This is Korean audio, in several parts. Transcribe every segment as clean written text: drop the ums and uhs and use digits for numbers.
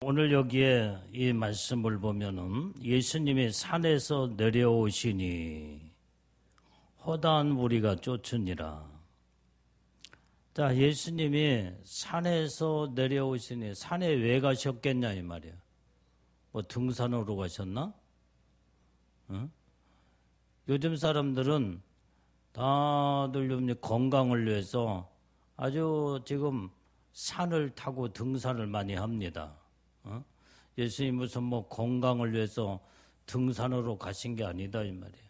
오늘 여기에 이 말씀을 보면은 예수님이 산에서 내려오시니 허다한 무리가 쫓으니라. 자, 예수님이 산에서 내려오시니 산에 왜 가셨겠냐 이 말이야. 뭐 등산으로 가셨나? 응? 요즘 사람들은 다들 좀 건강을 위해서 아주 지금 산을 타고 등산을 많이 합니다. 예수님 무슨 뭐 건강을 위해서 등산으로 가신 게 아니다 이 말이에요.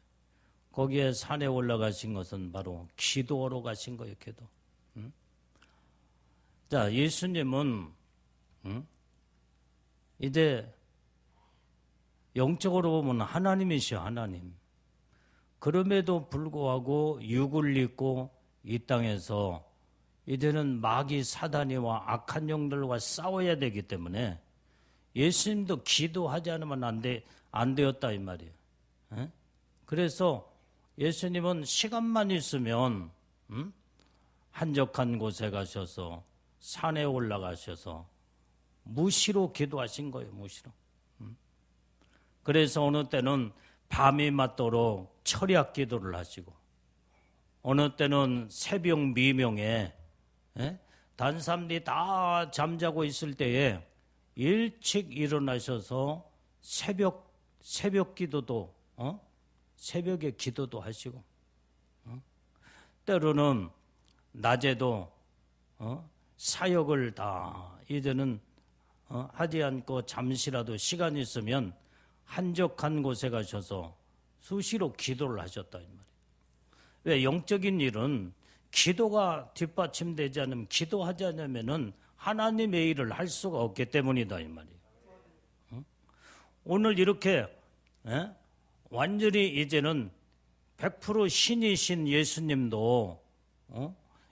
거기에 산에 올라가신 것은 바로 기도하러 가신 거예요. 기도. 자, 예수님은 이제 영적으로 보면 하나님이시요 하나님. 그럼에도 불구하고 육을 입고 이 땅에서 이제는 마귀 사단이와 악한 영들과 싸워야 되기 때문에 예수님도 기도하지 않으면 안 되었다 이 말이에요. 그래서 예수님은 시간만 있으면 한적한 곳에 가셔서 산에 올라가셔서 무시로 기도하신 거예요. 무시로. 그래서 어느 때는 밤이 맞도록 철야 기도를 하시고 어느 때는 새벽 미명에 다른 사람들이 다 잠자고 있을 때에 일찍 일어나셔서 새벽 기도도 새벽에 기도도 하시고 때로는 낮에도 사역을 다 이제는 하지 않고 잠시라도 시간이 있으면 한적한 곳에 가셔서 수시로 기도를 하셨다 이 말이에요. 왜 영적인 일은 기도가 뒷받침되지 않으면 기도하지 않으면은 하나님의 일을 할 수가 없기 때문이다 이 말이에요. 오늘 이렇게 완전히 이제는 100% 신이신 예수님도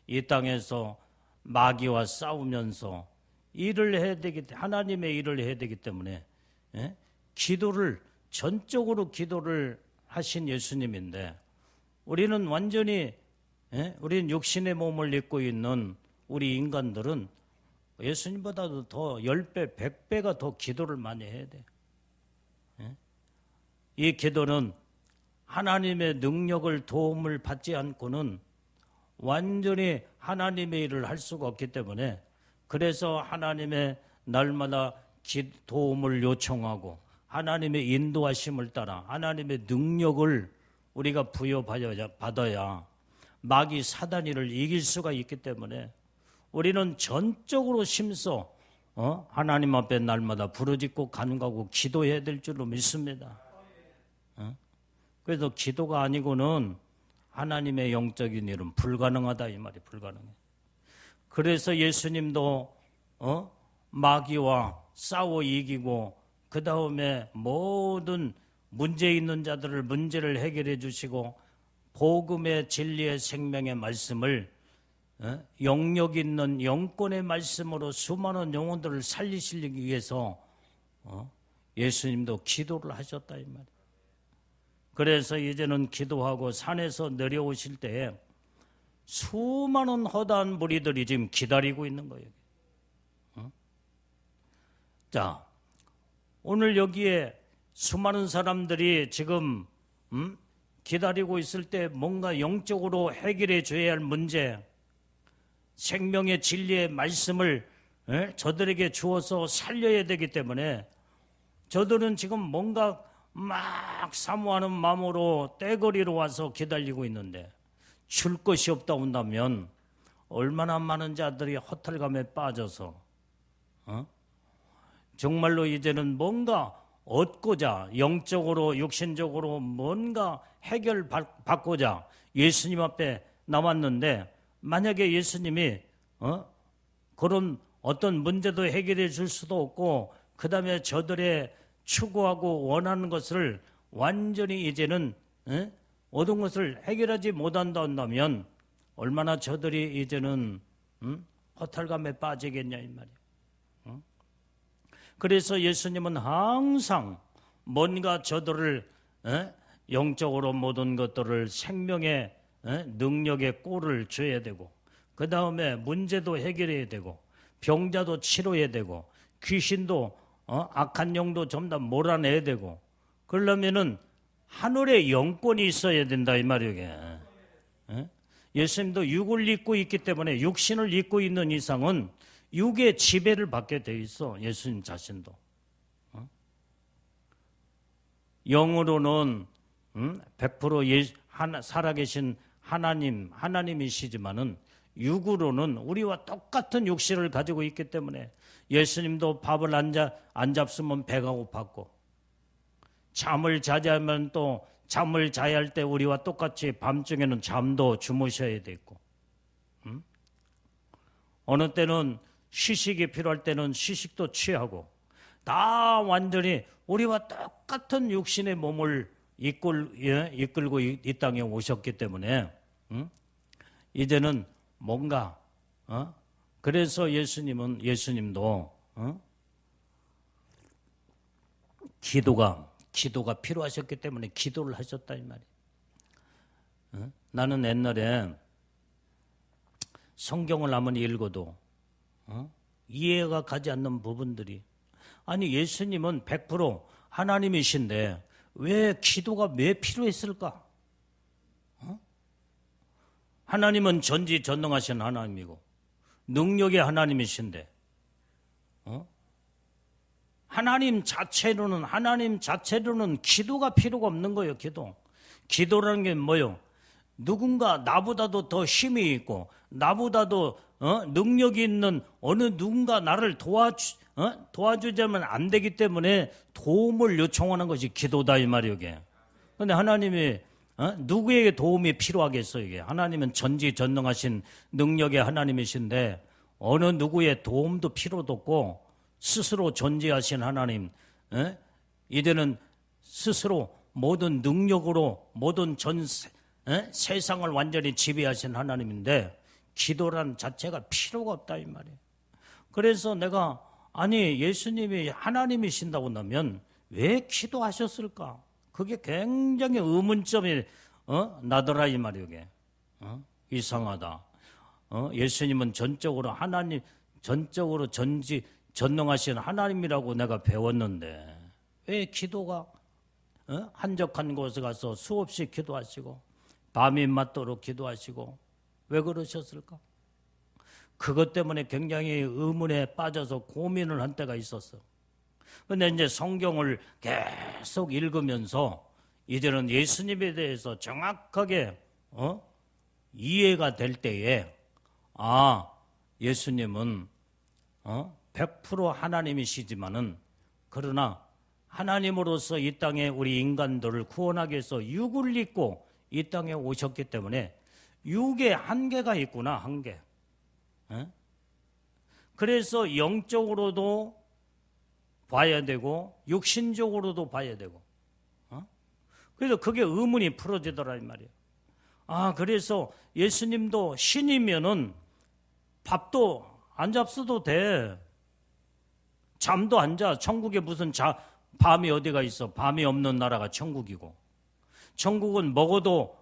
이 땅에서 마귀와 싸우면서 일을 해야 되기 하나님의 일을 해야 되기 때문에 기도를 전적으로 기도를 하신 예수님인데 우리는 완전히 우리는 육신의 몸을 입고 있는 우리 인간들은 예수님보다도 더 10배, 100배가 더 기도를 많이 해야 돼. 이 기도는 하나님의 능력을 도움을 받지 않고는 완전히 하나님의 일을 할 수가 없기 때문에 그래서 하나님의 날마다 도움을 요청하고 하나님의 인도하심을 따라 하나님의 능력을 우리가 부여받아야 마귀 사단이를 이길 수가 있기 때문에 우리는 전적으로 심써 하나님 앞에 날마다 부르짖고 간구하고 기도해야 될 줄로 믿습니다. 그래서 기도가 아니고는 하나님의 영적인 일은 불가능하다 이 말이 불가능해. 그래서 예수님도 마귀와 싸워 이기고 그 다음에 모든 문제 있는 자들을 문제를 해결해 주시고 복음의 진리의 생명의 말씀을 영역 있는 영권의 말씀으로 수많은 영혼들을 살리시기 위해서 예수님도 기도를 하셨다 이 말이에요. 그래서 이제는 기도하고 산에서 내려오실 때에 수많은 허다한 무리들이 지금 기다리고 있는 거예요. 자, 오늘 여기에 수많은 사람들이 지금 기다리고 있을 때 뭔가 영적으로 해결해 줘야 할 문제, 생명의 진리의 말씀을 저들에게 주어서 살려야 되기 때문에 저들은 지금 뭔가 막 사모하는 마음으로 떼거리로 와서 기다리고 있는데 줄 것이 없다 온다면 얼마나 많은 자들이 허탈감에 빠져서 정말로 이제는 뭔가 얻고자 영적으로 육신적으로 뭔가 해결받고자 예수님 앞에 나왔는데 만약에 예수님이 그런 어떤 문제도 해결해 줄 수도 없고 그 다음에 저들의 추구하고 원하는 것을 완전히 이제는 얻은 것을 해결하지 못한다 한다면 얼마나 저들이 이제는 허탈감에 빠지겠냐 이 말이에요. 그래서 예수님은 항상 뭔가 저들을 영적으로 모든 것들을 생명의 능력의 꼴을 줘야 되고 그 다음에 문제도 해결해야 되고 병자도 치료해야 되고 귀신도 악한 영도 전부 다 몰아내야 되고, 그러려면은 하늘의 영권이 있어야 된다 이 말이에요. 예수님도 육을 입고 있기 때문에 육신을 입고 있는 이상은 육의 지배를 받게 돼 있어. 예수님 자신도. 영으로는 100% 살아계신 하나님이시지만은 육으로는 우리와 똑같은 육신을 가지고 있기 때문에 예수님도 밥을 안 잡수면 배가 고팠고, 잠을 자자면 또 잠을 자야 할 때 우리와 똑같이 밤중에는 잠도 주무셔야 되고, 어느 때는 휴식이 필요할 때는 휴식도 취하고, 다 완전히 우리와 똑같은 육신의 몸을 이끌고 이 땅에 오셨기 때문에 이제는 뭔가 그래서 예수님도 기도가 필요하셨기 때문에 기도를 하셨다 이 말이에요. 나는 옛날에 성경을 아무리 읽어도 이해가 가지 않는 부분들이, 아니 예수님은 100% 하나님이신데 왜 기도가 왜 필요했을까? 하나님은 전지전능하신 하나님이고 능력의 하나님이신데 하나님 자체로는 기도가 필요가 없는 거예요. 기도라는 게 뭐예요? 누군가 나보다도 더 힘이 있고 나보다도 능력이 있는 어느 누군가 나를 도와주자면 안 되기 때문에 도움을 요청하는 것이 기도다 이 말이에요. 그런데 하나님이 누구에게 도움이 필요하겠어요? 이게 하나님은 전지전능하신 능력의 하나님이신데 어느 누구의 도움도 필요도 없고 스스로 존재하신 하나님, 이제는 스스로 모든 능력으로 모든 세상을 완전히 지배하신 하나님인데 기도란 자체가 필요가 없다 이 말이에요. 그래서 내가 아니 예수님이 하나님이신다고 나면 왜 기도하셨을까? 그게 굉장히 의문점이 나더라 이 말이에요. 이게 이상하다. 예수님은 전적으로 전능하신 하나님이라고 내가 배웠는데 왜 기도가 한적한 곳에 가서 수없이 기도하시고 밤이 맞도록 기도하시고 왜 그러셨을까? 그것 때문에 굉장히 의문에 빠져서 고민을 한 때가 있었어. 그런데 이제 성경을 계속 읽으면서 이제는 예수님에 대해서 정확하게 이해가 될 때에 예수님은 100% 하나님이시지만은 그러나 하나님으로서 이 땅에 우리 인간들을 구원하기 위해서 육을 입고 이 땅에 오셨기 때문에 육의 한계가 있구나, 한계. 그래서 영적으로도 봐야 되고 육신적으로도 봐야 되고. 그래서 그게 의문이 풀어지더라 이 말이에요. 그래서 예수님도 신이면은 밥도 안 잡숴도 돼. 잠도 안 자. 천국에 무슨 밤이 어디가 있어. 밤이 없는 나라가 천국이고. 천국은 먹어도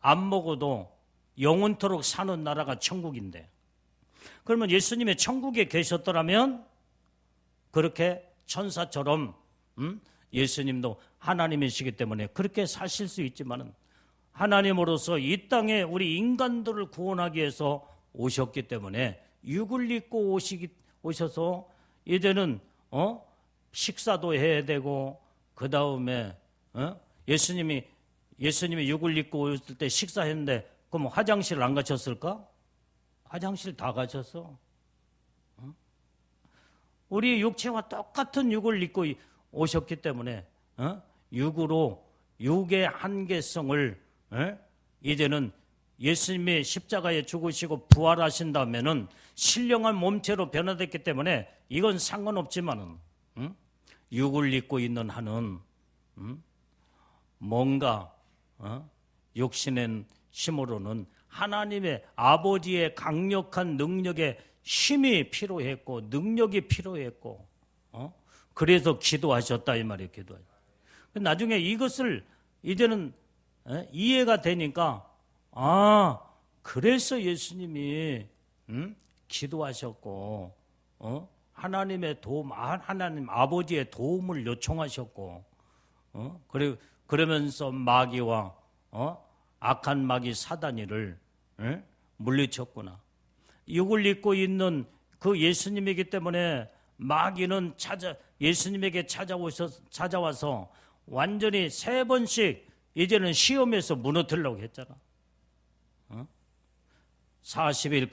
안 먹어도 영원토록 사는 나라가 천국인데. 그러면 예수님의 천국에 계셨더라면 그렇게 천사처럼 예수님도 하나님이시기 때문에 그렇게 사실 수 있지만은 하나님으로서 이 땅에 우리 인간들을 구원하기 위해서 오셨기 때문에 육을 입고 오셔서 이제는 식사도 해야 되고 그 다음에 예수님이 육을 입고 오셨을 때 식사했는데 그럼 화장실 안 가셨을까? 화장실 다 가셨어. 우리 육체와 똑같은 육을 입고 오셨기 때문에 육의 한계성을 이제는 예수님이 십자가에 죽으시고 부활하신 다음에는 신령한 몸체로 변화됐기 때문에 이건 상관없지만은 육을 입고 있는 한은 뭔가 육신의 힘으로는 하나님의 아버지의 강력한 능력의 힘이 필요했고 능력이 필요했고 그래서 기도하셨다 이 말이에요. 기도하셨다. 나중에 이것을 이제는 이해가 되니까 그래서 예수님이 기도하셨고 하나님의 도움, 하나님 아버지의 도움을 요청하셨고, 그러면서 마귀와 악한 마귀 사단이를 물리쳤구나. 육을 입고 있는 그 예수님이기 때문에 마귀는 예수님에게 찾아와서 완전히 3번씩 이제는 시험에서 무너뜨리려고 했잖아. 40일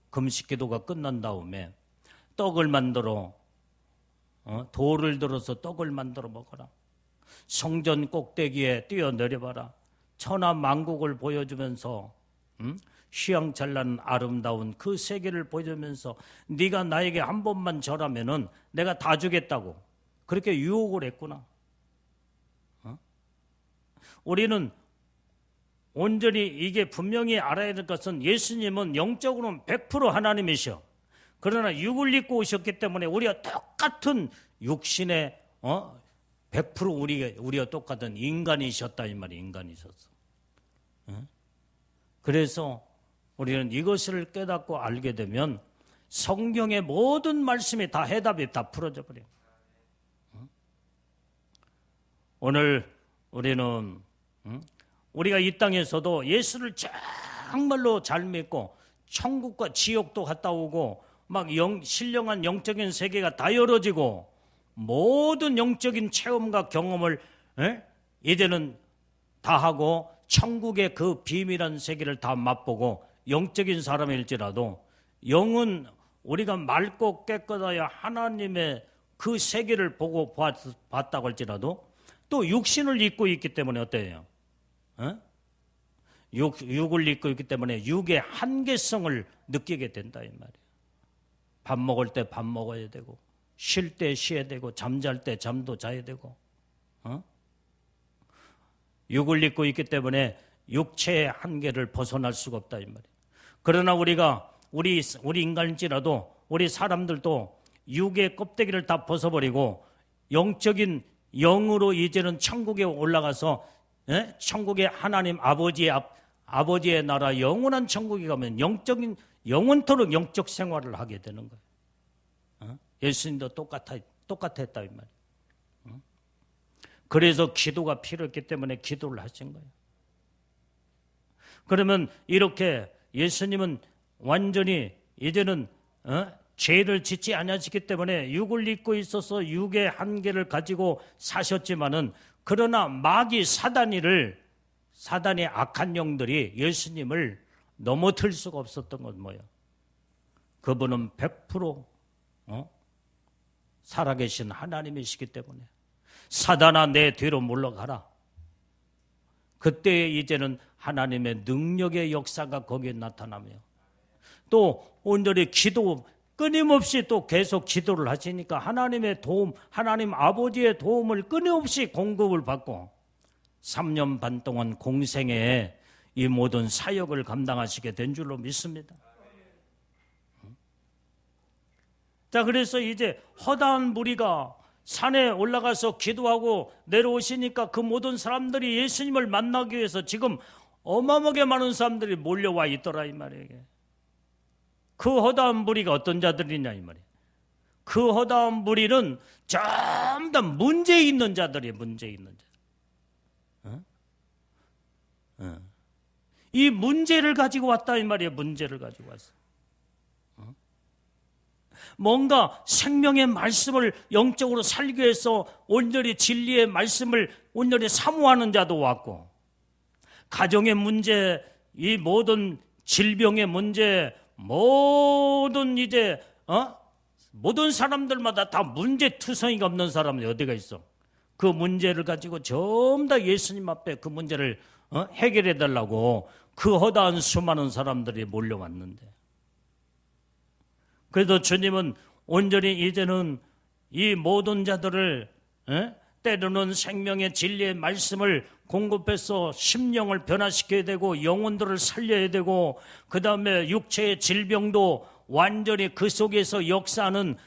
금식기도가 끝난 다음에 떡을 만들어 돌을 들어서 떡을 만들어 먹어라. 성전 꼭대기에 뛰어내려봐라. 천하만국을 보여주면서 휘황찬란한 아름다운 그 세계를 보여주면서 네가 나에게 한 번만 절하면은 내가 다 주겠다고 그렇게 유혹을 했구나. 우리는 온전히 이게 분명히 알아야 될 것은 예수님은 영적으로는 100% 하나님이셔. 그러나 육을 입고 오셨기 때문에 우리가 똑같은 육신의 100% 우리가 똑같은 인간이셨다 이 말이 인간이셨어. 그래서 우리는 이것을 깨닫고 알게 되면 성경의 모든 말씀이 다 해답이 다 풀어져 버려. 오늘 우리는 우리가 이 땅에서도 예수를 정말로 잘 믿고 천국과 지옥도 갔다 오고 막 신령한 영적인 세계가 다 열어지고 모든 영적인 체험과 경험을 이제는 다 하고 천국의 그 비밀한 세계를 다 맛보고 영적인 사람일지라도 영은 우리가 맑고 깨끗하여 하나님의 그 세계를 보고 봤다고 할지라도 또 육신을 입고 있기 때문에 어때요? 육을 입고 있기 때문에 육의 한계성을 느끼게 된다 이 말이에요. 밥 먹을 때 밥 먹어야 되고 쉴 때 쉬어야 되고 잠잘 때 잠도 자야 되고 육을 입고 있기 때문에 육체의 한계를 벗어날 수가 없다 이 말이에요. 그러나 우리 인간일지라도 우리 사람들도 육의 껍데기를 다 벗어버리고 영적인 영으로 이제는 천국에 올라가서 천국의 하나님 아버지의 나라 영원한 천국에 가면 영원토록 영적 생활을 하게 되는 거예요. 예수님도 똑같았다 이 말이에요. 그래서 기도가 필요했기 때문에 기도를 하신 거예요. 그러면 이렇게 예수님은 완전히 이제는 죄를 짓지 않으셨기 때문에 육을 입고 있어서 육의 한계를 가지고 사셨지만은 그러나 마귀 사단의 악한 영들이 예수님을 넘어뜨릴 수가 없었던 건 뭐예요? 그분은 100% 살아계신 하나님이시기 때문에 사단아 내 뒤로 물러가라. 그때 이제는 하나님의 능력의 역사가 거기에 나타나며 또 온전히 끊임없이 또 계속 기도를 하시니까 하나님의 도움, 하나님 아버지의 도움을 끊임없이 공급을 받고 3년 반 동안 공생애에 이 모든 사역을 감당하시게 된 줄로 믿습니다. 자, 그래서 이제 허다한 무리가 산에 올라가서 기도하고 내려오시니까 그 모든 사람들이 예수님을 만나기 위해서 지금 어마어마하게 많은 사람들이 몰려와 있더라 이 말이에요. 그 허다한 무리가 어떤 자들이냐 이 말이에요. 그 허다한 무리는 전부 다 문제 있는 자들이에요. 문제 있는 자. 이 문제를 가지고 왔다 이 말이에요. 문제를 가지고 왔어. 뭔가 생명의 말씀을 영적으로 살기 위해서 온전히 진리의 말씀을 온전히 사모하는 자도 왔고 가정의 문제, 이 모든 질병의 문제, 모든 모든 사람들마다 다 문제투성이가 없는 사람이 어디가 있어? 그 문제를 가지고 전부 다 예수님 앞에 그 문제를 해결해 달라고 그 허다한 수많은 사람들이 몰려왔는데 그래도 주님은 온전히 이제는 이 모든 자들을 때로는 생명의 진리의 말씀을 공급해서 심령을 변화시켜야 되고 영혼들을 살려야 되고 그 다음에 육체의 질병도 완전히 그 속에서 역사하는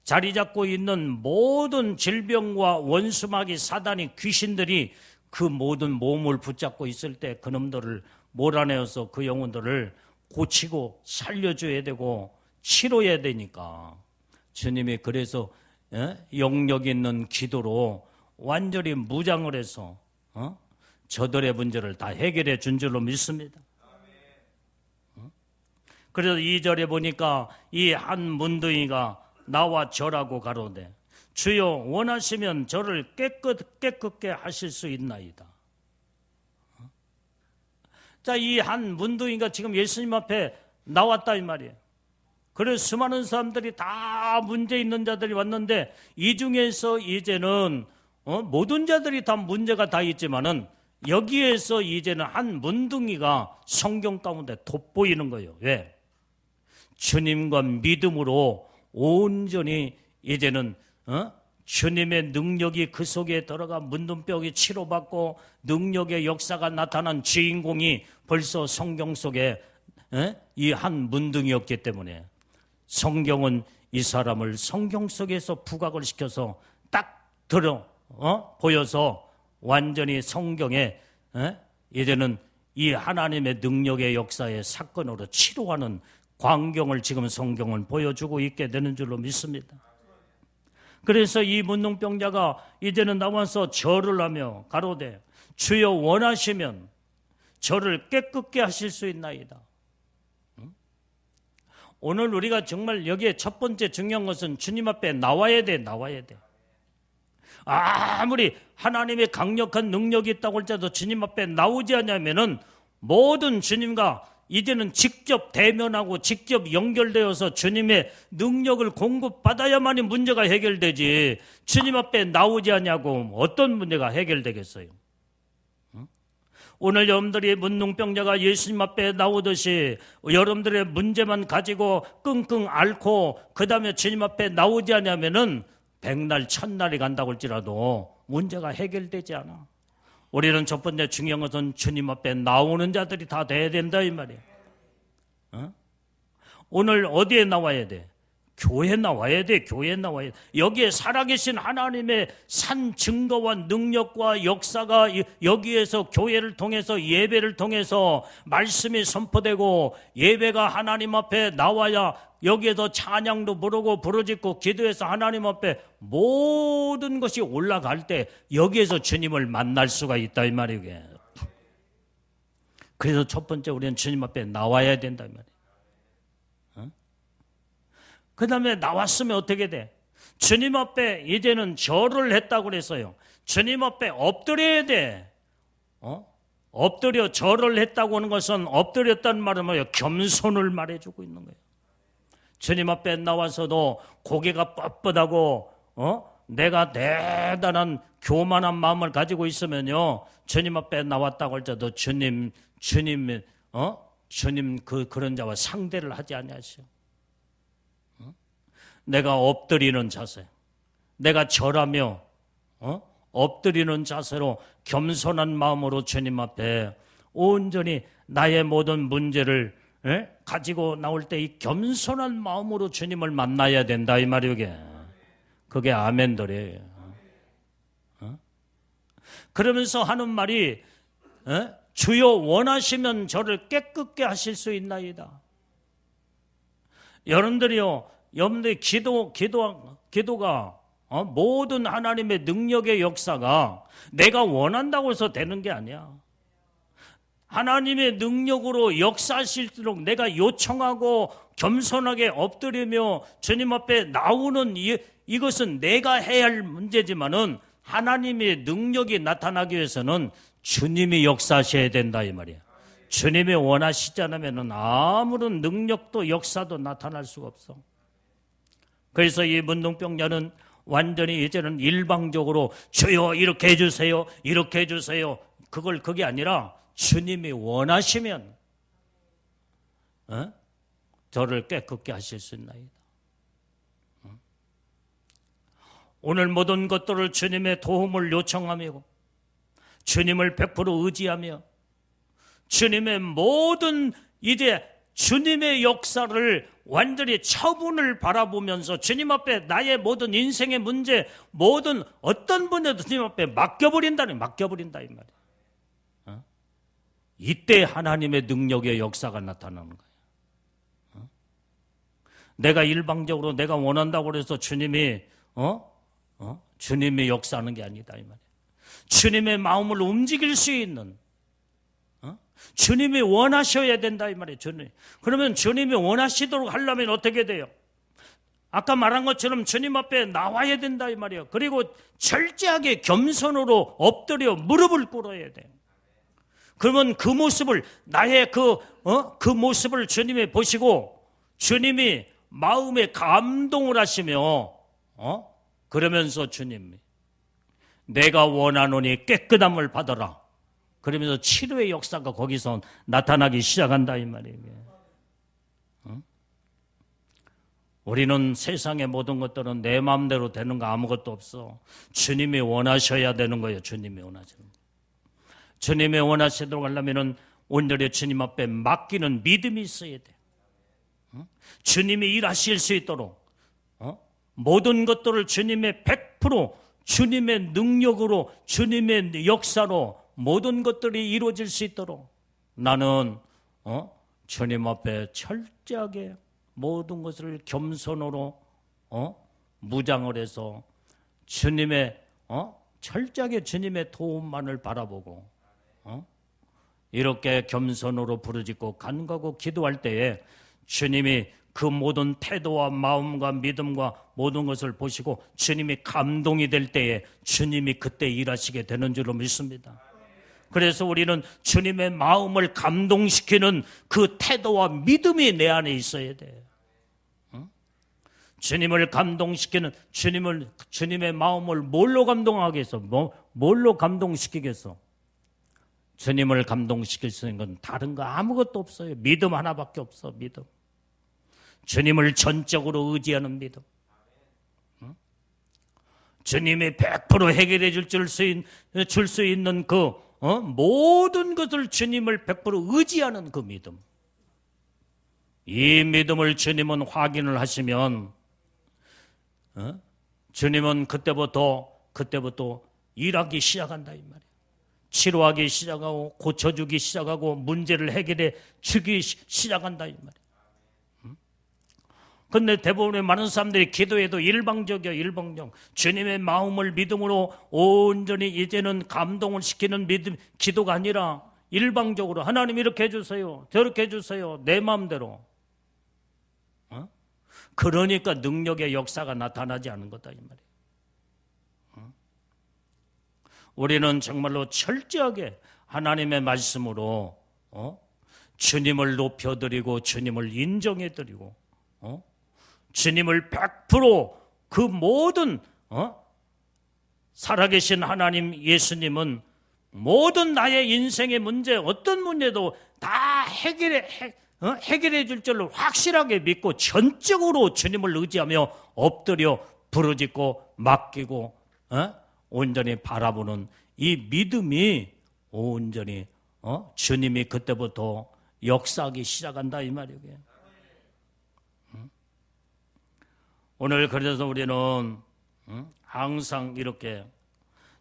자리 잡고 있는 모든 질병과 원수마귀 사단이 귀신들이 그 모든 몸을 붙잡고 있을 때 그놈들을 몰아내어서 그 영혼들을 고치고 살려줘야 되고 치료해야 되니까 주님이 그래서 영역 있는 기도로 완전히 무장을 해서 저들의 문제를 다 해결해 준 줄로 믿습니다. 그래서 2절에 보니까 이 한 문둥이가 나와 절하고 가로되 주여 원하시면 저를 깨끗게 하실 수 있나이다. 자, 이 한 문둥이가 지금 예수님 앞에 나왔다 이 말이에요. 그래서 수많은 사람들이 다 문제 있는 자들이 왔는데 이 중에서 이제는 모든 자들이 다 문제가 다 있지만은 여기에서 이제는 한 문둥이가 성경 가운데 돋보이는 거예요. 왜? 주님과 믿음으로 온전히 이제는 주님의 능력이 그 속에 들어가 문둥병이 치료받고 능력의 역사가 나타난 주인공이 벌써 성경 속에 이 한 문둥이였기 때문에 성경은 이 사람을 성경 속에서 부각을 시켜서 딱 보여서 완전히 성경에 이제는 이 하나님의 능력의 역사의 사건으로 치료하는 광경을 지금 성경은 보여주고 있게 되는 줄로 믿습니다. 그래서 이 문둥병자가 이제는 나와서 절을 하며 가로되 주여 원하시면 저를 깨끗게 하실 수 있나이다. 오늘 우리가 정말 여기에 첫 번째 중요한 것은 주님 앞에 나와야 돼. 아무리 하나님의 강력한 능력이 있다고 할지라도 주님 앞에 나오지 않으면은 모든 주님과 이제는 직접 대면하고 직접 연결되어서 주님의 능력을 공급받아야만이 문제가 해결되지 주님 앞에 나오지 않냐고 어떤 문제가 해결되겠어요? 오늘 여러분들이 문둥병자가 예수님 앞에 나오듯이 여러분들의 문제만 가지고 끙끙 앓고 그 다음에 주님 앞에 나오지 않으면은 백날 천날이 간다고 할지라도 문제가 해결되지 않아. 우리는 첫 번째 중요한 것은 주님 앞에 나오는 자들이 다 돼야 된다 이 말이에요. 오늘 어디에 나와야 돼? 교회 나와야 돼. 여기에 살아계신 하나님의 산 증거와 능력과 역사가 여기에서 교회를 통해서 예배를 통해서 말씀이 선포되고 예배가 하나님 앞에 나와야 여기에서 찬양도 부르고 부르짖고 기도해서 하나님 앞에 모든 것이 올라갈 때 여기에서 주님을 만날 수가 있다 이 말이에요. 그래서 첫 번째 우리는 주님 앞에 나와야 된다 이 말이에요. 그 다음에 나왔으면 어떻게 돼? 주님 앞에 이제는 절을 했다고 그랬어요. 주님 앞에 엎드려야 돼. 엎드려 절을 했다고 하는 것은 엎드렸다는 말은 뭐예요? 겸손을 말해주고 있는 거예요. 주님 앞에 나와서도 고개가 뻣뻣하고 내가 대단한 교만한 마음을 가지고 있으면요 주님 앞에 나왔다고 할지라도 주님 그런 자와 상대를 하지 아니하시오. 내가 엎드리는 자세, 내가 절하며 엎드리는 자세로 겸손한 마음으로 주님 앞에 온전히 나의 모든 문제를 가지고 나올 때 이 겸손한 마음으로 주님을 만나야 된다 이 말이에요. 그게 아멘더래요. 그러면서 하는 말이 주여 원하시면 저를 깨끗게 하실 수 있나이다. 여러분들의 기도가 모든 하나님의 능력의 역사가 내가 원한다고 해서 되는 게 아니야. 하나님의 능력으로 역사하실수록 내가 요청하고 겸손하게 엎드리며 주님 앞에 나오는 이것은 내가 해야 할 문제지만은 하나님의 능력이 나타나기 위해서는 주님이 역사하셔야 된다 이 말이야. 주님이 원하시지 않으면 아무런 능력도 역사도 나타날 수가 없어. 그래서 이 문둥병자는 완전히 이제는 일방적으로 주여 이렇게 해주세요, 이렇게 해주세요. 그게 아니라 주님이 원하시면 저를 깨끗게 하실 수 있나이다. 오늘 모든 것들을 주님의 도움을 요청하며 주님을 100% 의지하며 주님의 모든 이제 주님의 역사를 완전히 처분을 바라보면서 주님 앞에 나의 모든 인생의 문제, 모든 어떤 문제도 주님 앞에 맡겨버린다 이 말이에요. 이때 하나님의 능력의 역사가 나타나는 거예요. 내가 일방적으로 내가 원한다고 해서 주님이 주님이 역사하는 게 아니다 이 말이에요. 주님의 마음을 움직일 수 있는 주님이 원하셔야 된다 이 말이에요. 그러면 주님이 원하시도록 하려면 어떻게 돼요? 아까 말한 것처럼 주님 앞에 나와야 된다 이 말이에요. 그리고 철저하게 겸손으로 엎드려 무릎을 꿇어야 돼요. 그러면 그 모습을 나의 그 모습을 주님이 보시고 주님이 마음에 감동을 하시며 그러면서 주님이 내가 원하노니 깨끗함을 받아라. 그러면서 치료의 역사가 거기서 나타나기 시작한다 이 말이에요. 우리는 세상의 모든 것들은 내 마음대로 되는 거 아무것도 없어. 주님이 원하셔야 되는 거예요. 주님이 원하시는 거예요. 주님이 원하시도록 하려면 온전히 주님 앞에 맡기는 믿음이 있어야 돼요. 주님이 일하실 수 있도록 모든 것들을 주님의 100% 주님의 능력으로 주님의 역사로 모든 것들이 이루어질 수 있도록 나는 주님 앞에 철저하게 모든 것을 겸손으로 무장을 해서 주님의 철저하게 주님의 도움만을 바라보고 이렇게 겸손으로 부르짖고 간구하고 기도할 때에 주님이 그 모든 태도와 마음과 믿음과 모든 것을 보시고 주님이 감동이 될 때에 주님이 그때 일하시게 되는 줄로 믿습니다. 그래서 우리는 주님의 마음을 감동시키는 그 태도와 믿음이 내 안에 있어야 돼요. 주님을 감동시키는 주님의 마음을 뭘로 감동하겠어? 뭘로 감동시키겠어? 주님을 감동시킬 수 있는 건 다른 거 아무것도 없어요. 믿음 하나밖에 없어. 믿음. 주님을 전적으로 의지하는 믿음. 주님이 100% 해결해 줄 수 있는 그 모든 것을 주님을 100% 의지하는 그 믿음. 이 믿음을 주님은 확인을 하시면 주님은 그때부터 일하기 시작한다 이 말이에요. 치료하기 시작하고 고쳐주기 시작하고 문제를 해결해 주기 시작한다 이 말이에요. 그런데 대부분의 많은 사람들이 기도해도 일방적이야. 일방적. 주님의 마음을 믿음으로 온전히 이제는 감동을 시키는 믿음 기도가 아니라 일방적으로 하나님 이렇게 해주세요, 저렇게 해주세요, 내 마음대로. 그러니까 능력의 역사가 나타나지 않은 거다 이 말이에요. 우리는 정말로 철저하게 하나님의 말씀으로 주님을 높여드리고 주님을 인정해드리고 주님을 100% 그 모든 살아계신 하나님 예수님은 모든 나의 인생의 문제 어떤 문제도 다 해결해 줄 줄로 확실하게 믿고 전적으로 주님을 의지하며 엎드려 부르짖고 맡기고 온전히 바라보는 이 믿음이 온전히 주님이 그때부터 역사하기 시작한다 이 말이에요. 오늘 그래서 우리는 항상 이렇게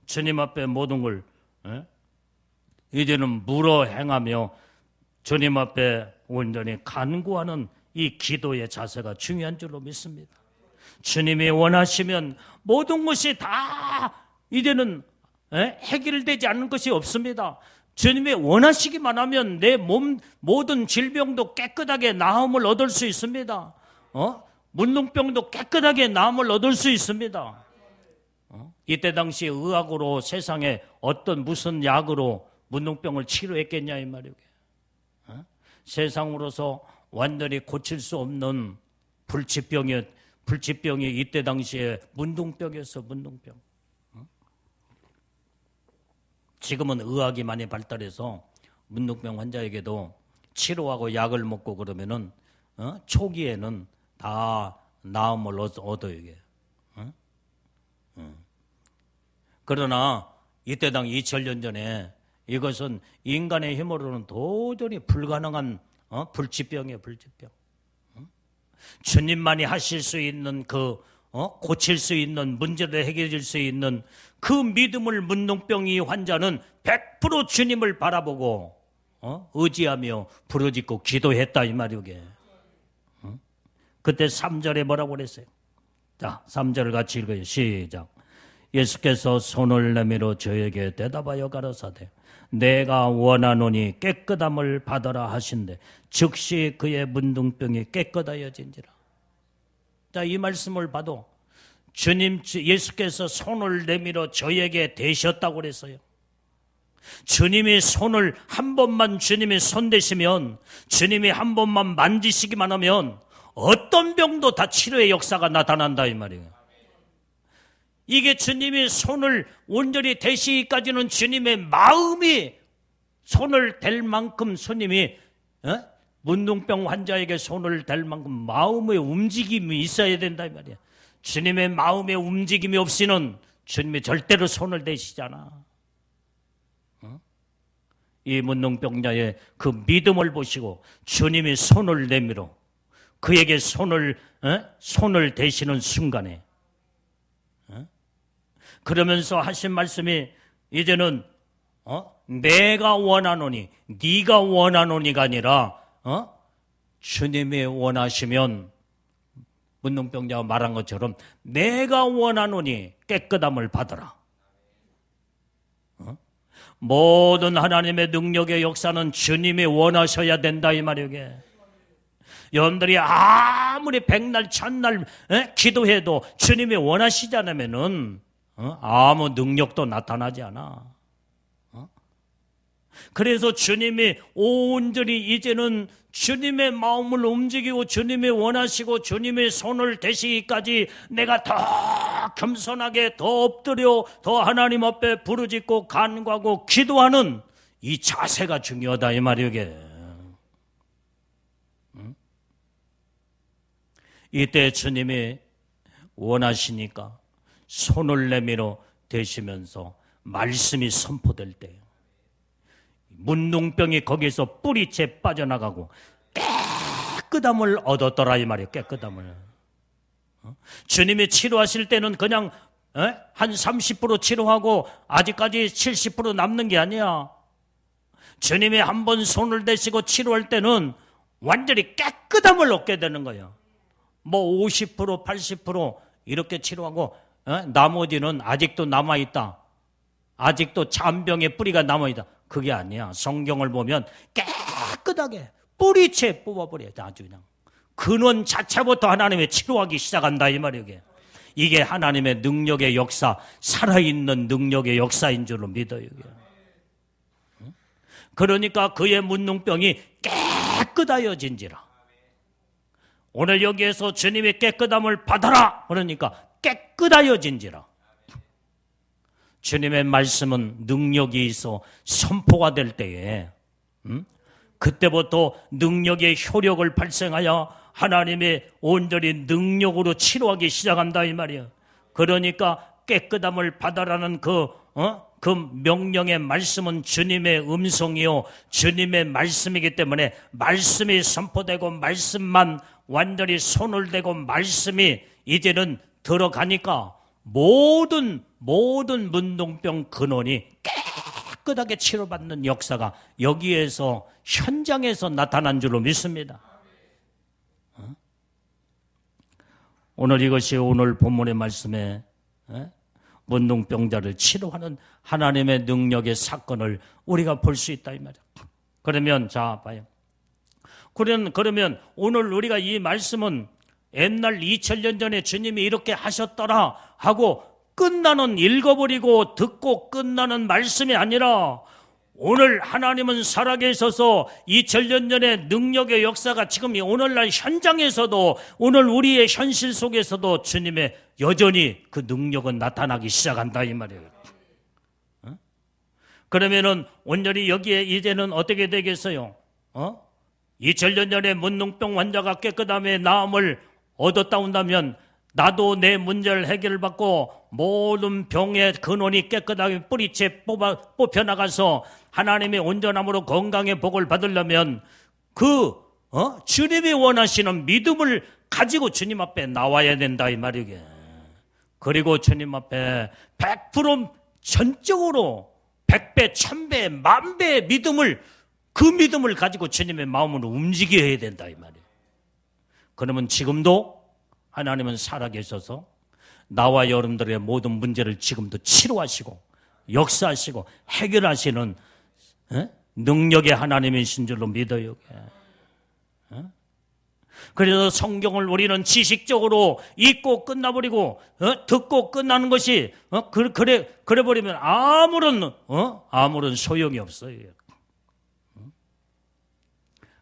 주님 앞에 모든 걸 이제는 물어 행하며 주님 앞에 온전히 간구하는 이 기도의 자세가 중요한 줄로 믿습니다. 주님이 원하시면 모든 것이 다 이제는 해결되지 않는 것이 없습니다. 주님이 원하시기만 하면 내 몸 모든 질병도 깨끗하게 나음을 얻을 수 있습니다. 문둥병도 깨끗하게 나음을 얻을 수 있습니다. 이때 당시 의학으로 세상에 어떤 무슨 약으로 문둥병을 치료했겠냐 이 말이에요. 세상으로서 완전히 고칠 수 없는 불치병이 이때 당시에 문둥병이었어. 문둥병. 지금은 의학이 많이 발달해서 문둥병 환자에게도 치료하고 약을 먹고 그러면은 초기에는 다 나음을 얻어요. 이게. 그러나 이때 당 2000년 전에 이것은 인간의 힘으로는 도저히 불가능한 불치병이에요. 불치병. 주님만이 하실 수 있는 고칠 수 있는 문제를 해결해 줄 수 있는 그 믿음을 문둥병이 환자는 100% 주님을 바라보고 의지하며 부르짖고 기도했다 이 말이오게. 그때 3절에 뭐라고 그랬어요? 자, 3절을 같이 읽어요. 시작. 예수께서 손을 내밀어 저에게 대답하여 가라사대 내가 원하노니 깨끗함을 받아라 하신대 즉시 그의 문둥병이 깨끗하여진지라. 자, 이 말씀을 봐도 주님 예수께서 손을 내밀어 저에게 대셨다고 그랬어요. 주님이 손을 한 번만 주님이 손 대시면 주님이 한 번만 만지시기만 하면 어떤 병도 다 치료의 역사가 나타난다 이 말이에요. 이게 주님이 손을 온전히 대시기까지는 주님의 마음이 손을 댈 만큼 주님이 문둥병 환자에게 손을 댈 만큼 마음의 움직임이 있어야 된다 이 말이야. 주님의 마음의 움직임이 없이는 주님이 절대로 손을 대시잖아. 이 문둥병자의 그 믿음을 보시고 주님이 손을 내밀어 그에게 손을 대시는 순간에 그러면서 하신 말씀이 이제는 내가 원하노니 네가 원하노니가 아니라 주님이 원하시면 문둥병자가 말한 것처럼 내가 원하노니 깨끗함을 받아라. 모든 하나님의 능력의 역사는 주님이 원하셔야 된다 이 말이에요. 여러분들이 아무리 백날 천날 기도해도 주님이 원하시지 않으면은 아무 능력도 나타나지 않아. 그래서 주님이 온전히 이제는 주님의 마음을 움직이고 주님이 원하시고 주님의 손을 대시기까지 내가 더 겸손하게 더 엎드려 더 하나님 앞에 부르짖고 간구하고 기도하는 이 자세가 중요하다 이 말이에요. 이때 주님이 원하시니까 손을 내밀어 대시면서 말씀이 선포될 때 문둥병이 거기서 뿌리채 빠져나가고 깨끗함을 얻었더라 이 말이에요. 깨끗함을. 주님이 치료하실 때는 그냥 한 30% 치료하고 아직까지 70% 남는 게 아니야. 주님이 한번 손을 대시고 치료할 때는 완전히 깨끗함을 얻게 되는 거예요. 뭐 50% 80% 이렇게 치료하고 나머지는 아직도 남아있다. 아직도 잔병의 뿌리가 남아있다. 그게 아니야. 성경을 보면 깨끗하게 뿌리채 뽑아버려요. 아주 그냥 근원 자체부터 하나님의 치료하기 시작한다 이 말이에요. 이게 하나님의 능력의 역사, 살아있는 능력의 역사인 줄로 믿어요. 그러니까 그의 문둥병이 깨끗하여진지라. 오늘 여기에서 주님이 깨끗함을 받아라 그러니까 깨끗하여진지라. 주님의 말씀은 능력이 있어 선포가 될 때에 그때부터 능력의 효력을 발생하여 하나님의 온전히 능력으로 치료하기 시작한다 이 말이야. 그러니까 깨끗함을 받아라는 그 명령의 말씀은 주님의 음성이요 주님의 말씀이기 때문에 말씀이 선포되고 말씀만 완전히 손을 대고 말씀이 이제는 들어가니까 모든 문둥병 근원이 깨끗하게 치료받는 역사가 여기에서 현장에서 나타난 줄로 믿습니다. 오늘 이것이 오늘 본문의 말씀에 문둥병자를 치료하는 하나님의 능력의 사건을 우리가 볼 수 있다 이 말이야. 그러면 자 봐요. 그러면 오늘 우리가 이 말씀은 옛날 2000년 전에 주님이 이렇게 하셨더라 하고 끝나는 읽어버리고 듣고 끝나는 말씀이 아니라 오늘 하나님은 살아계셔서 2000년 전의 능력의 역사가 지금 오늘날 현장에서도 오늘 우리의 현실 속에서도 주님의 여전히 그 능력은 나타나기 시작한다 이 말이에요. 그러면은 온전히 여기에 이제는 어떻게 되겠어요? 2000년 전에 문둥병 환자가 깨끗함의 나음을 얻었다 온다면 나도 내 문제를 해결받고 모든 병의 근원이 깨끗하게 뿌리채 뽑혀나가서 하나님의 온전함으로 건강의 복을 받으려면 주님이 원하시는 믿음을 가지고 주님 앞에 나와야 된다 이 말이게. 그리고 주님 앞에 100% 전적으로 100배, 1000배, 10,000배의 믿음을 그 믿음을 가지고 주님의 마음으로 움직여야 된다 이 말이에요. 그러면 지금도 하나님은 살아계셔서 나와 여러분들의 모든 문제를 지금도 치료하시고 역사하시고 해결하시는 능력의 하나님이신 줄로 믿어요. 그래서 성경을 우리는 지식적으로 읽고 끝나버리고 듣고 끝나는 것이 그래 버리면 아무런 소용이 없어요.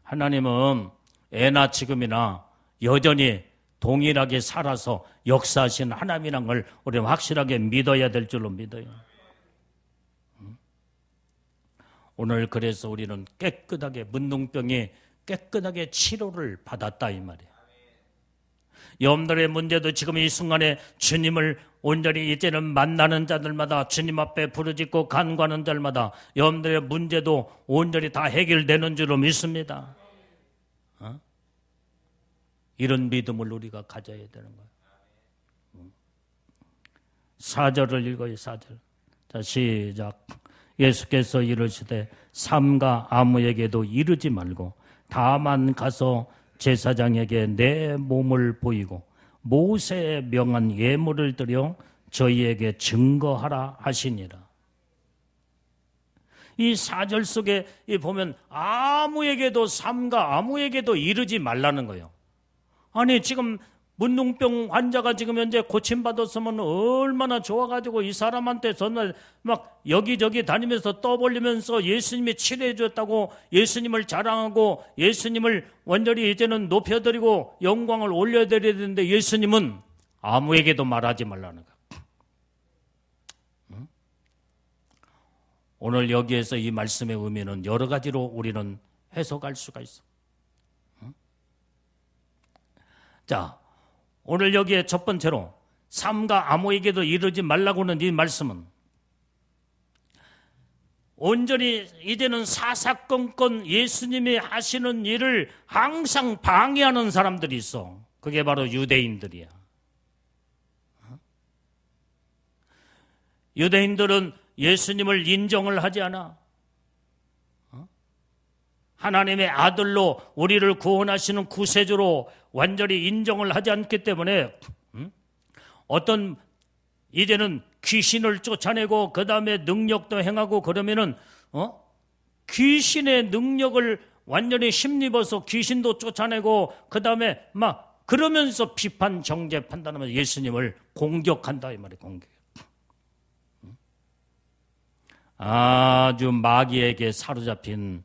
하나님은 애나 지금이나 여전히 동일하게 살아서 역사하신 하나님이란 걸 우리는 확실하게 믿어야 될 줄로 믿어요. 오늘 그래서 우리는 깨끗하게 문둥병이 깨끗하게 치료를 받았다 이 말이에요. 여러분들의 문제도 지금 이 순간에 주님을 온전히 이제는 만나는 자들마다 주님 앞에 부르짖고 간구하는 자들마다 여러분들의 문제도 온전히 다 해결되는 줄로 믿습니다. 이런 믿음을 우리가 가져야 되는 거예요. 4절을 읽어요. 4절. 자, 시작. 예수께서 이르시되 삼가 아무에게도 이르지 말고 다만 가서 제사장에게 내 몸을 보이고 모세의 명한 예물을 드려 저희에게 증거하라 하시니라. 이 4절 속에 보면 아무에게도 삼가 아무에게도 이르지 말라는 거예요. 아니 지금 문둥병 환자가 지금 현재 고침받았으면 얼마나 좋아가지고 이 사람한테 전날 막 여기저기 다니면서 떠벌리면서 예수님이 치료해 줬다고 예수님을 자랑하고 예수님을 완전히 이제는 높여드리고 영광을 올려드려야 되는데 예수님은 아무에게도 말하지 말라는 거야. 오늘 여기에서 이 말씀의 의미는 여러 가지로 우리는 해석할 수가 있어. 자, 오늘 여기에 첫 번째로 삼가 아무에게도 이르지 말라고는 이 말씀은 온전히 이제는 사사건건 예수님이 하시는 일을 항상 방해하는 사람들이 있어. 그게 바로 유대인들이야. 유대인들은 예수님을 인정을 하지 않아. 하나님의 아들로 우리를 구원하시는 구세주로 완전히 인정을 하지 않기 때문에 어떤 이제는 귀신을 쫓아내고 그 다음에 능력도 행하고 그러면은 귀신의 능력을 완전히 힘입어서 귀신도 쫓아내고 그 다음에 막 그러면서 비판 정죄 판단하면서 예수님을 공격한다 이 말이에요. 공격. 아주 마귀에게 사로잡힌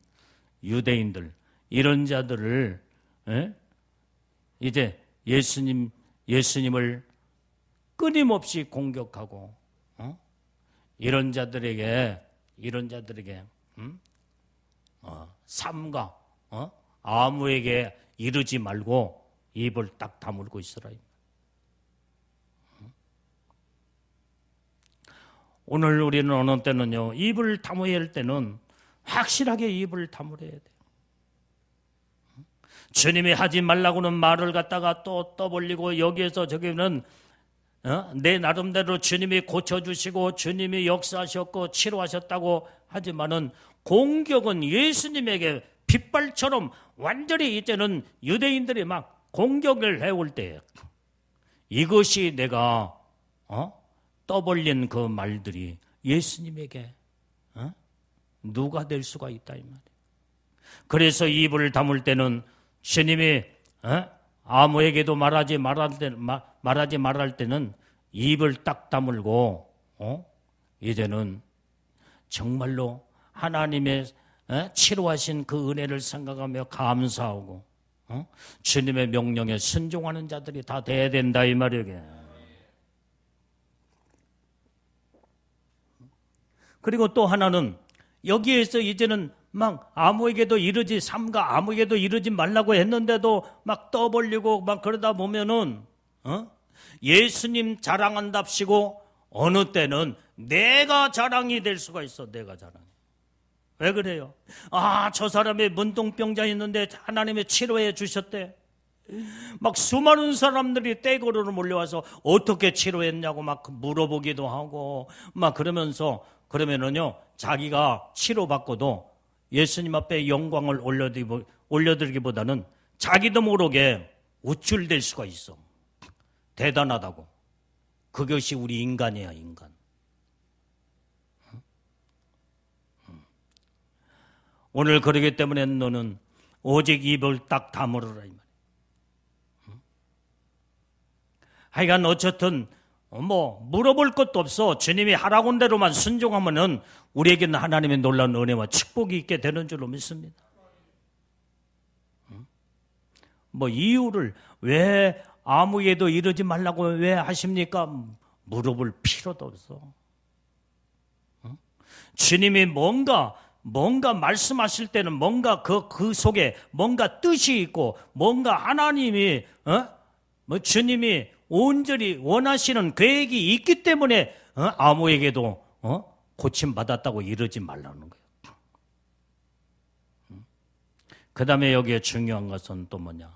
유대인들 이런 자들을 이제 예수님을 끊임없이 공격하고 이런 자들에게 삼가 아무에게 이르지 말고 입을 딱 다물고 있으라. 오늘 우리는 어느 때는요 입을 다물어야 할 때는 확실하게 입을 다물어야 돼. 주님이 하지 말라고는 말을 갖다가 또 떠벌리고 여기에서 저기는 내 나름대로 주님이 고쳐주시고 주님이 역사하셨고 치료하셨다고 하지만은 공격은 예수님에게 빗발처럼 완전히 이제는 유대인들이 막 공격을 해올 때 이것이 내가 떠벌린 그 말들이 예수님에게 누가 될 수가 있다 이 말이에요. 그래서 입을 다물 때는 주님이 아무에게도 말하지 말할 때는 입을 딱 다물고 이제는 정말로 하나님의 치료하신 그 은혜를 생각하며 감사하고 주님의 명령에 순종하는 자들이 다 돼야 된다 이 말이에요. 그리고 또 하나는 여기에서 이제는 막 아무에게도 이르지 삼가 아무에게도 이르지 말라고 했는데도 막 떠벌리고 막 그러다 보면은 예수님 자랑한답시고 어느 때는 내가 자랑이 될 수가 있어. 내가 자랑. 왜 그래요? 저 사람이 문둥병자 있는데 하나님이 치료해 주셨대. 막 수많은 사람들이 떼거리로 몰려와서 어떻게 치료했냐고 막 물어보기도 하고 막 그러면은요 자기가 치료받고도 예수님 앞에 영광을 올려드리기보다는 자기도 모르게 우쭐댈 수가 있어. 대단하다고. 그것이 우리 인간이야, 인간. 오늘 그러기 때문에 너는 오직 입을 딱 다물어라 이 말이야. 하여간 어쨌든 물어볼 것도 없어. 주님이 하라고 한 대로만 순종하면은 우리에게는 하나님의 놀라운 은혜와 축복이 있게 되는 줄로 믿습니다. 이유를 왜 아무에도 이러지 말라고 왜 하십니까? 물어볼 필요도 없어. 주님이 뭔가 말씀하실 때는 뭔가 그 속에 뭔가 뜻이 있고 뭔가 하나님이 주님이 온전히 원하시는 계획이 있기 때문에 아무에게도 고침받았다고 이러지 말라는 거예요. 그 다음에 여기에 중요한 것은 또 뭐냐?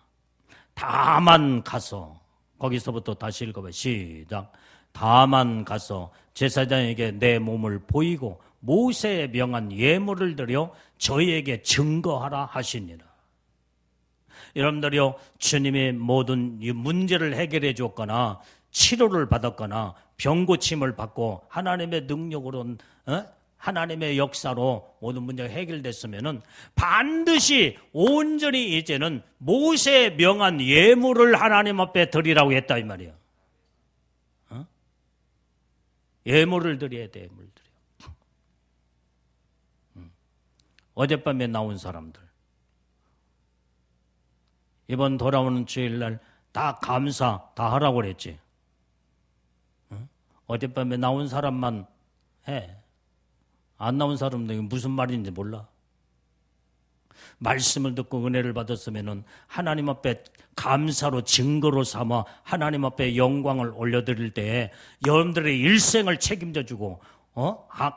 다만 가서, 거기서부터 다시 읽어봐요. 시작. 다만 가서 제사장에게 내 몸을 보이고 모세에 명한 예물을 드려 저희에게 증거하라 하시니라. 여러분들이요, 주님이 모든 문제를 해결해 줬거나 치료를 받았거나 병고침을 받고 하나님의 능력으로 하나님의 역사로 모든 문제가 해결됐으면은 반드시 온전히 이제는 모세에 명한 예물을 하나님 앞에 드리라고 했다 이 말이야. 예물을 드려야 돼, 예물을 드려. 어젯밤에 나온 사람들 이번 돌아오는 주일날 다 감사 다 하라고 그랬지. 어젯밤에 나온 사람만 해. 안 나온 사람들은 무슨 말인지 몰라. 말씀을 듣고 은혜를 받았으면은 하나님 앞에 감사로 증거로 삼아 하나님 앞에 영광을 올려드릴 때에 여러분들의 일생을 책임져 주고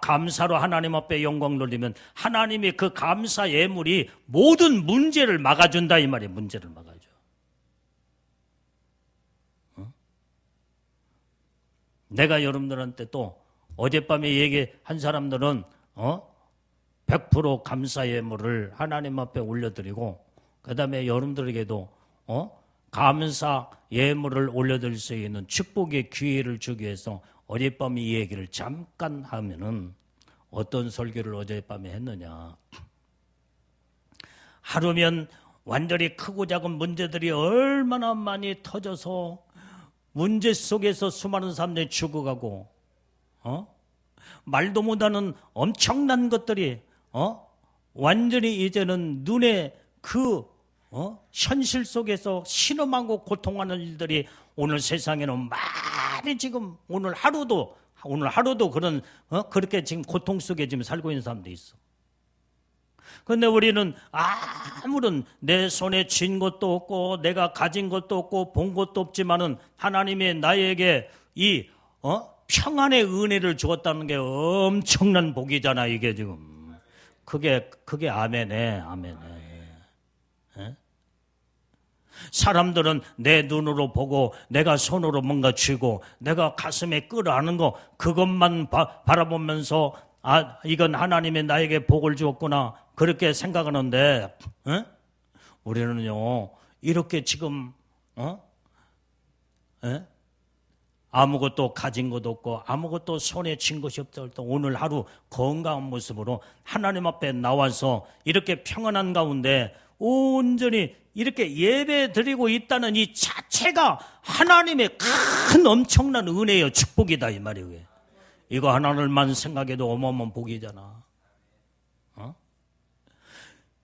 감사로 하나님 앞에 영광 돌리면 하나님이 그 감사 예물이 모든 문제를 막아준다 이 말이에요. 문제를 막아줘. 내가 여러분들한테 또 어젯밤에 얘기한 사람들은 100% 감사 예물을 하나님 앞에 올려드리고 그 다음에 여러분들에게도 감사 예물을 올려드릴 수 있는 축복의 기회를 주기 위해서 어젯밤에 이 얘기를 잠깐 하면은 어떤 설교를 어젯밤에 했느냐. 하루면 완전히 크고 작은 문제들이 얼마나 많이 터져서 문제 속에서 수많은 사람들이 죽어가고 말도 못하는 엄청난 것들이 완전히 이제는 눈에 현실 속에서 신음하고 고통하는 일들이 오늘 세상에는 많이 지금 오늘 하루도 그런 그렇게 지금 고통 속에 지금 살고 있는 사람도 있어. 그런데 우리는 아무런 내 손에 쥔 것도 없고 내가 가진 것도 없고 본 것도 없지만은 하나님이 나에게 이 평안의 은혜를 주었다는 게 엄청난 복이잖아 이게 지금. 그게 아멘에. 사람들은 내 눈으로 보고 내가 손으로 뭔가 쥐고 내가 가슴에 끌어안는 거 그것만 바라보면서 이건 하나님이 나에게 복을 주었구나 그렇게 생각하는데 우리는요 이렇게 지금 아무것도 가진 것도 없고 아무것도 손에 쥔 것이 없을 때 오늘 하루 건강한 모습으로 하나님 앞에 나와서 이렇게 평안한 가운데 온전히 이렇게 예배 드리고 있다는 이 자체가 하나님의 큰 엄청난 은혜요 축복이다 이 말이에요. 이거 하나를만 생각해도 어마어마한 복이잖아.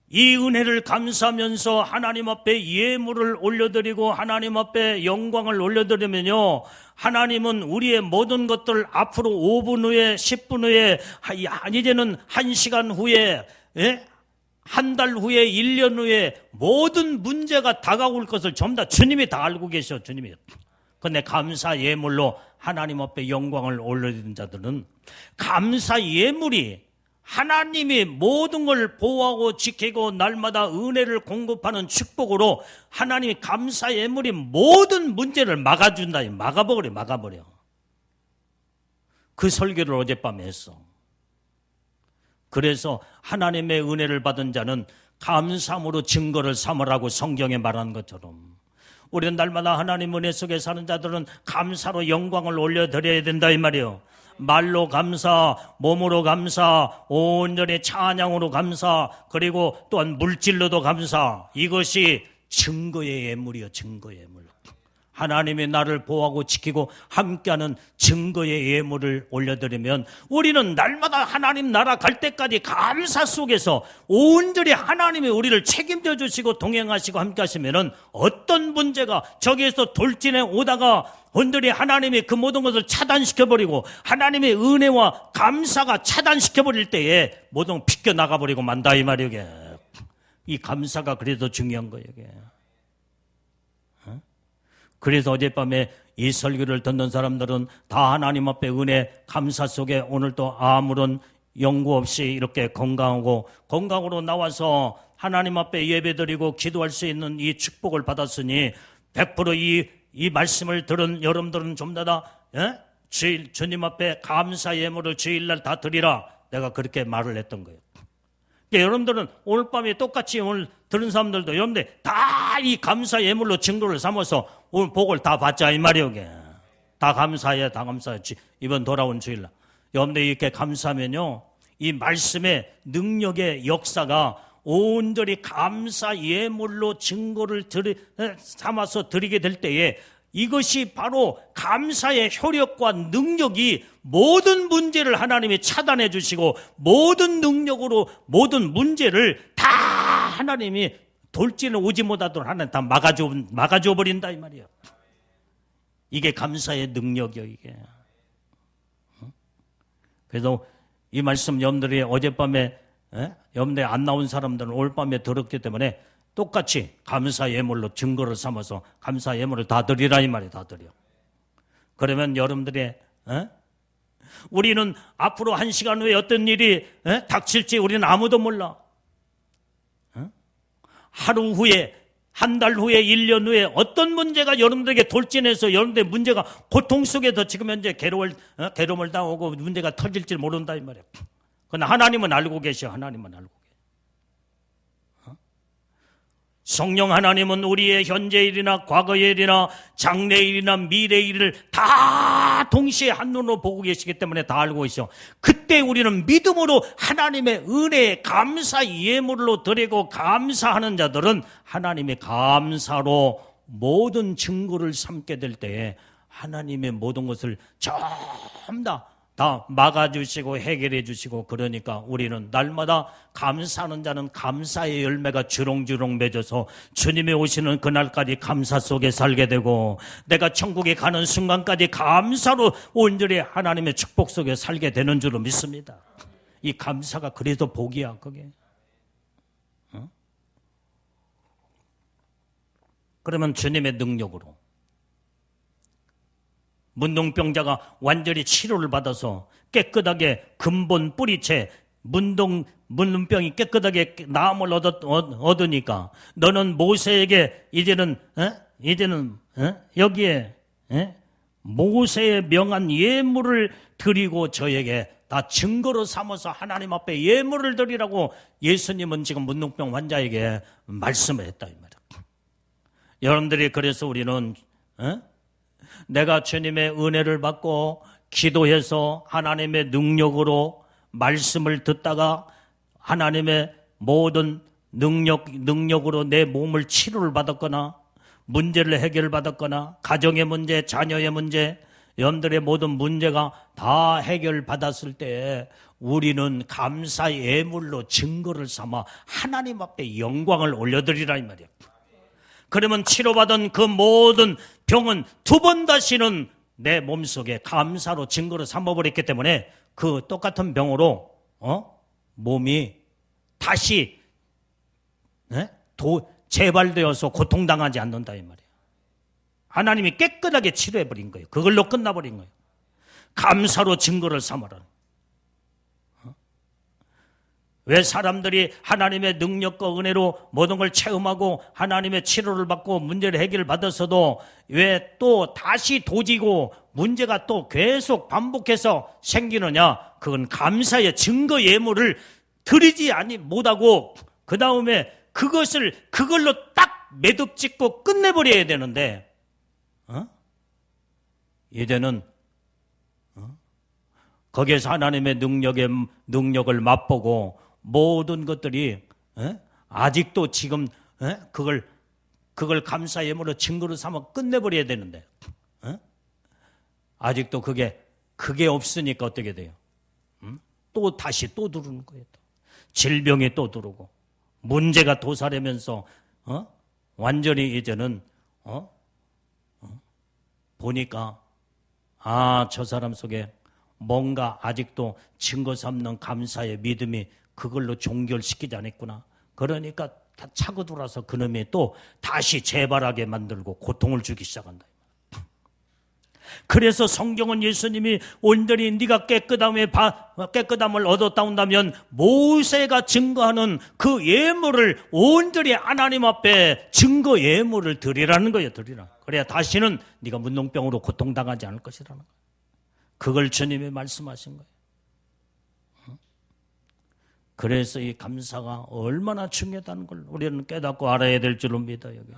이 은혜를 감사하면서 하나님 앞에 예물을 올려드리고 하나님 앞에 영광을 올려드리면요 하나님은 우리의 모든 것들 앞으로 5분 후에 10분 후에 이제는 1시간 후에 한 달 후에 1년 후에 모든 문제가 다가올 것을 전부 다 주님이 다 알고 계셔. 주님이. 그런데 감사 예물로 하나님 앞에 영광을 올려드리는 자들은 감사 예물이 하나님이 모든 걸 보호하고 지키고 날마다 은혜를 공급하는 축복으로 하나님이 감사 예물이 모든 문제를 막아준다. 막아버려. 그 설교를 어젯밤에 했어. 그래서 하나님의 은혜를 받은 자는 감사함으로 증거를 삼으라고 성경에 말하는 것처럼 우리는 날마다 하나님 은혜 속에 사는 자들은 감사로 영광을 올려드려야 된다 이 말이에요. 말로 감사, 몸으로 감사, 온전히 찬양으로 감사, 그리고 또한 물질로도 감사. 이것이 증거의 예물이요, 증거의 예물. 하나님이 나를 보호하고 지키고 함께하는 증거의 예물을 올려드리면 우리는 날마다 하나님 나라 갈 때까지 감사 속에서 온전히 하나님이 우리를 책임져 주시고 동행하시고 함께 하시면 어떤 문제가 저기에서 돌진해 오다가 온전히 하나님이 그 모든 것을 차단시켜버리고 하나님의 은혜와 감사가 차단시켜버릴 때에 모든 비껴나가버리고 만다 이 말이에요. 이게. 이 감사가 그래도 중요한 거예요. 이게. 그래서 어젯밤에 이 설교를 듣는 사람들은 다 하나님 앞에 은혜 감사 속에 오늘도 아무런 연구 없이 이렇게 건강으로 나와서 하나님 앞에 예배드리고 기도할 수 있는 이 축복을 받았으니 100% 이 말씀을 들은 여러분들은 좀 더 주님 앞에 감사 예물을 주일날 다 드리라. 내가 그렇게 말을 했던 거예요. 그러니까 여러분들은 오늘 밤에 똑같이 오늘 들은 사람들도 여러분들 다 이 감사 예물로 증거를 삼아서 오늘 복을 다 받자 이 말이에요. 다 감사해, 다 감사해. 이번 돌아온 주일날 여러분들 이렇게 감사하면요 이 말씀의 능력의 역사가 온전히 감사 예물로 증거를 삼아서 드리게 될 때에 이것이 바로 감사의 효력과 능력이 모든 문제를 하나님이 차단해 주시고 모든 능력으로 모든 문제를 다 하나님이 돌진을 오지 못하도록 하나님 다 막아줘 버린다 이 말이에요. 이게 감사의 능력이요 이게. 그래서 이 말씀 여러분들이 어젯밤에 여러분들이 안 나온 사람들은 오늘 밤에 들었기 때문에 똑같이 감사 예물로 증거를 삼아서 감사 예물을 다 드리라 이 말이에요. 다 드려. 그러면 여러분들의 우리는 앞으로 1시간 후에 어떤 일이 닥칠지 우리는 아무도 몰라. 하루 후에, 한 달 후에, 1년 후에 어떤 문제가 여러분들에게 돌진해서 여러분들의 문제가 고통 속에서 지금 현재 괴로움을 당하고 문제가 터질지 모른다 이 말이에요. 그러나 하나님은 알고 계셔. 하나님은 알고 계셔. 성령 하나님은 우리의 현재 일이나 과거의 일이나 장래의 일이나 미래의 일을 다 동시에 한눈으로 보고 계시기 때문에 다 알고 있어. 그때 우리는 믿음으로 하나님의 은혜에 감사 예물로 드리고 감사하는 자들은 하나님의 감사로 모든 증거를 삼게 될 때에 하나님의 모든 것을 전부 다 막아주시고 해결해 주시고 그러니까 우리는 날마다 감사하는 자는 감사의 열매가 주렁주렁 맺어서 주님이 오시는 그날까지 감사 속에 살게 되고 내가 천국에 가는 순간까지 감사로 온전히 하나님의 축복 속에 살게 되는 줄로 믿습니다. 이 감사가 그래도 복이야 그게. 그러면 주님의 능력으로 문둥병자가 완전히 치료를 받아서 깨끗하게 근본 뿌리채 문둥병이 깨끗하게 나음을 얻으니까 너는 모세에게 이제는 여기에 모세의 명한 예물을 드리고 저에게 다 증거로 삼아서 하나님 앞에 예물을 드리라고 예수님은 지금 문둥병 환자에게 말씀을 했다 이 말이야. 여러분들이 그래서 우리는 내가 주님의 은혜를 받고 기도해서 하나님의 능력으로 말씀을 듣다가 하나님의 모든 능력으로 내 몸을 치료를 받았거나 문제를 해결받았거나 가정의 문제, 자녀의 문제, 여러분들의 모든 문제가 다 해결받았을 때 우리는 감사 예물로 증거를 삼아 하나님 앞에 영광을 올려드리라 이 말이야. 그러면 치료받은 그 모든 병은 두 번 다시는 내 몸속에 감사로 증거를 삼아버렸기 때문에 그 똑같은 병으로 몸이 다시 재발되어서 고통당하지 않는다 이 말이에요. 하나님이 깨끗하게 치료해버린 거예요. 그걸로 끝나버린 거예요. 감사로 증거를 삼아라. 왜 사람들이 하나님의 능력과 은혜로 모든 걸 체험하고 하나님의 치료를 받고 문제를 해결받았어도 왜 또 다시 도지고 문제가 또 계속 반복해서 생기느냐? 그건 감사의 증거 예물을 드리지 못하고 그 다음에 그걸로 딱 매듭 짓고 끝내버려야 되는데 이제는 거기에서 하나님의 능력을 맛보고 모든 것들이 아직도 지금 그걸 감사 예물로 증거로 삼아 끝내버려야 되는데 아직도 그게 없으니까 어떻게 돼요? 또 다시 또 들어오는 거예요. 질병이 또 들어오고 문제가 도사리면서 완전히 이제는 보니까 저 사람 속에 뭔가 아직도 증거 삼는 감사의 믿음이 그걸로 종결시키지 않았구나. 그러니까 다 차고 돌아서 그놈이 또 다시 재발하게 만들고 고통을 주기 시작한다. 그래서 성경은 예수님이 온전히 네가 깨끗함을 얻었다 온다면 모세가 증거하는 그 예물을 온전히 하나님 앞에 증거 예물을 드리라는 거예요. 드리라. 그래야 다시는 네가 문둥병으로 고통당하지 않을 것이라는 거예요. 그걸 주님이 말씀하신 거예요. 그래서 이 감사가 얼마나 중요하다는 걸 우리는 깨닫고 알아야 될 줄로 믿어요. 여기.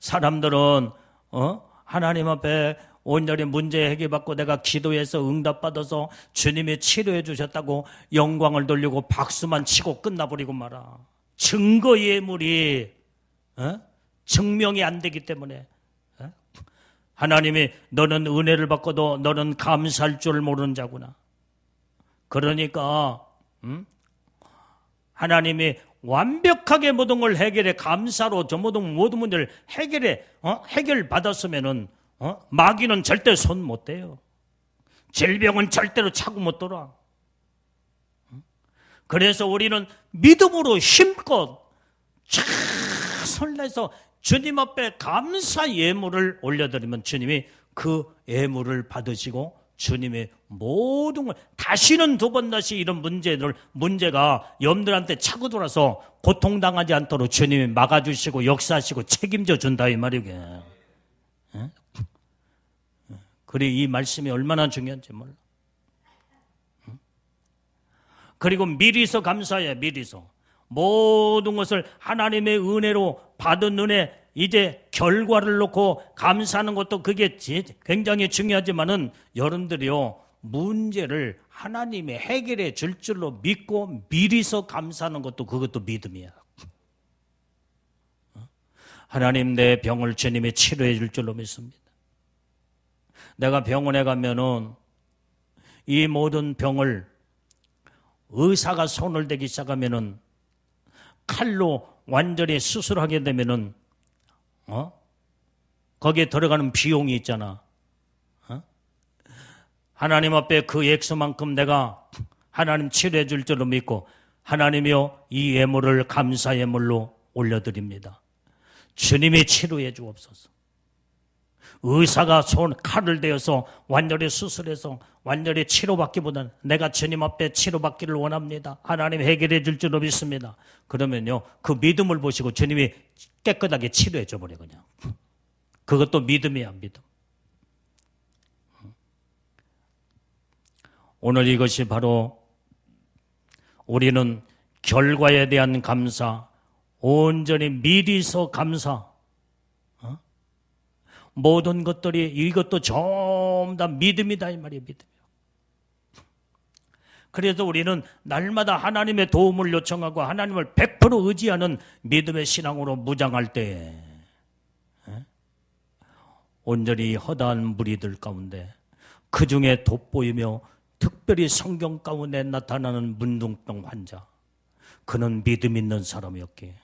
사람들은 하나님 앞에 온전히 문제 해결받고 내가 기도해서 응답받아서 주님이 치료해 주셨다고 영광을 돌리고 박수만 치고 끝나버리고 말아. 증거 예물이 증명이 안 되기 때문에 하나님이 너는 은혜를 받고도 너는 감사할 줄 모르는 자구나. 그러니까 하나님이 완벽하게 모든 걸 해결해 감사로 저 모든 문제를 해결받았으면은 마귀는 절대 손 못 대요. 질병은 절대로 차고 못 돌아. 그래서 우리는 믿음으로 힘껏 설레서 주님 앞에 감사 예물을 올려드리면 주님이 그 예물을 받으시고 주님의 모든 걸 다시는 두 번 다시 이런 문제가 여러분들한테 차고 돌아서 고통당하지 않도록 주님이 막아주시고 역사하시고 책임져 준다 이 말이게. 그래 이 말씀이 얼마나 중요한지 몰라. 그리고 미리서 감사해. 미리서 모든 것을 하나님의 은혜로 받은 은혜 이제 결과를 놓고 감사하는 것도 그게 굉장히 중요하지만은 여러분들이요 문제를 하나님이 해결해 줄 줄로 믿고 미리서 감사하는 것도 그것도 믿음이야. 하나님 내 병을 주님이 치료해 줄 줄로 믿습니다. 내가 병원에 가면은 이 모든 병을 의사가 손을 대기 시작하면은 칼로 완전히 수술하게 되면은 거기에 들어가는 비용이 있잖아. 하나님 앞에 그 액수만큼 내가 하나님 치료해 줄 줄로 믿고 하나님이여 이 예물을 감사 예물로 올려드립니다. 주님이 치료해 주옵소서. 의사가 칼을 대어서 완전히 수술해서 완전히 치료받기보다는 내가 주님 앞에 치료받기를 원합니다. 하나님 해결해 줄 줄로 믿습니다. 그러면요 그 믿음을 보시고 주님이 깨끗하게 치료해 줘버려 그냥. 그것도 믿음이야 믿음. 오늘 이것이 바로 우리는 결과에 대한 감사, 온전히 미리서 감사, 모든 것들이 이것도 전부 다 믿음이다 이 말이에요. 믿음이요. 그래서 우리는 날마다 하나님의 도움을 요청하고 하나님을 100% 의지하는 믿음의 신앙으로 무장할 때에 온전히 허다한 무리들 가운데 그 중에 돋보이며 특별히 성경 가운데 나타나는 문둥병 환자, 그는 믿음 있는 사람이었기에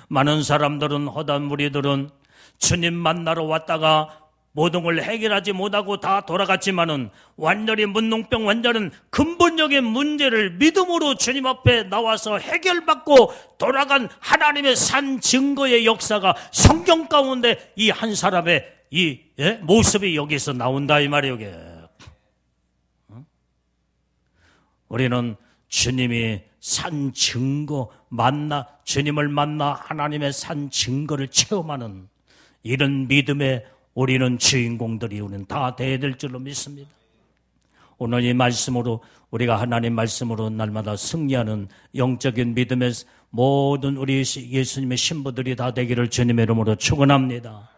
많은 사람들은 허다한 무리들은 주님 만나러 왔다가 모든 걸 해결하지 못하고 다 돌아갔지만은 완전히 문둥병 환자는 근본적인 문제를 믿음으로 주님 앞에 나와서 해결받고 돌아간 하나님의 산 증거의 역사가 성경 가운데 이 한 사람의 이 모습이 여기서 나온다 이 말이에요. 이게. 우리는 주님이 산 증거 주님을 만나 하나님의 산 증거를 체험하는 이런 믿음의 우리는 주인공들이 우리는 다 돼야 될 줄로 믿습니다. 오늘 이 말씀으로 우리가 하나님 말씀으로 날마다 승리하는 영적인 믿음의 모든 우리 예수님의 신부들이 다 되기를 주님의 이름으로 축원합니다.